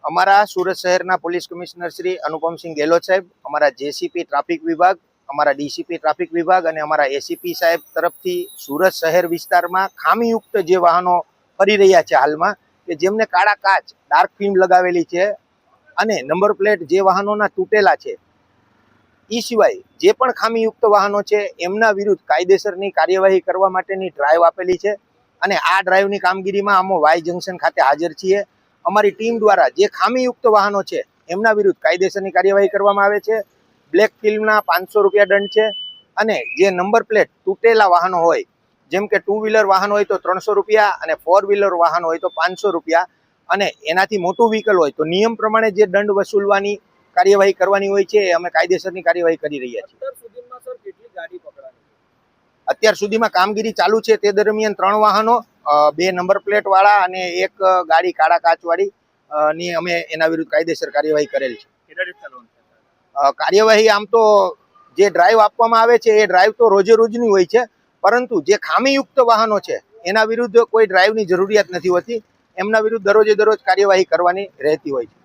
અમારા સુરત શહેરના police commissioner Shri Anupamsinh Gehlot સાહેબ, અમારા જેસીપી ટ્રાફિક વિભાગ, અમારા ડીસીપી ટ્રાફિક વિભાગ અને અમારા એસીપી સાહેબ તરફથી સુરત શહેર વિસ્તારમાં ખામીયુક્ત જે વાહનો ફરી રહ્યા છે હાલમાં, કે જેમને કાળા કાચ ડાર્ક ફિલ્મ લગાવેલી છે અને નંબર પ્લેટ જે વાહનોના તૂટેલા છે, એ સિવાય જે પણ ખામીયુક્ત વાહનો છે એમના વિરુદ્ધ કાયદેસરની કાર્યવાહી કરવા માટેની ડ્રાઈવ આપેલી છે. અને આ ડ્રાઈવની કામગીરીમાં અમે વાય જંકશન ખાતે હાજર છીએ. અમારી ટીમ દ્વારા જે ખામીયુક્ત વાહનો છે એમના વિરુદ્ધ કાયદેસરની કાર્યવાહી કરવામાં આવે છે. બ્લેક ફિલ્મના 500 રૂપિયા દંડ છે અને જે નંબર પ્લેટ તૂટેલા વાહનો હોય, જેમ કે 2 વ્હીલર વાહન હોય તો 300 રૂપિયા અને 4 વ્હીલર વાહન હોય તો 500 રૂપિયા અને એનાથી મોટું વ્હીકલ હોય તો નિયમ પ્રમાણે જે દંડ વસૂલવાની કાર્યવાહી કરવાની હોય છે એ અમે કાયદેસરની કાર્યવાહી કરી રહ્યા છીએ. અત્યાર સુધીમાં કામગીરી ચાલુ છે તે દરમિયાન 3 વાહનો, 2 નંબર પ્લેટ વાળા અને 1 ગાડી કાળા કાચ વાળી ની અમે એના વિરુદ્ધ કાયદેસર કાર્યવાહી કરેલ છે. કાર્યવાહી આમ તો જે ડ્રાઈવ આપવામાં આવે છે એ ડ્રાઈવ તો રોજે રોજની હોય છે, પરંતુ જે ખામીયુક્ત વાહનો છે એના વિરુદ્ધ કોઈ ડ્રાઈવની જરૂરિયાત નથી હોતી. એમના વિરુદ્ધ દરરોજે દરરોજ કાર્યવાહી કરવાની રહેતી હોય છે.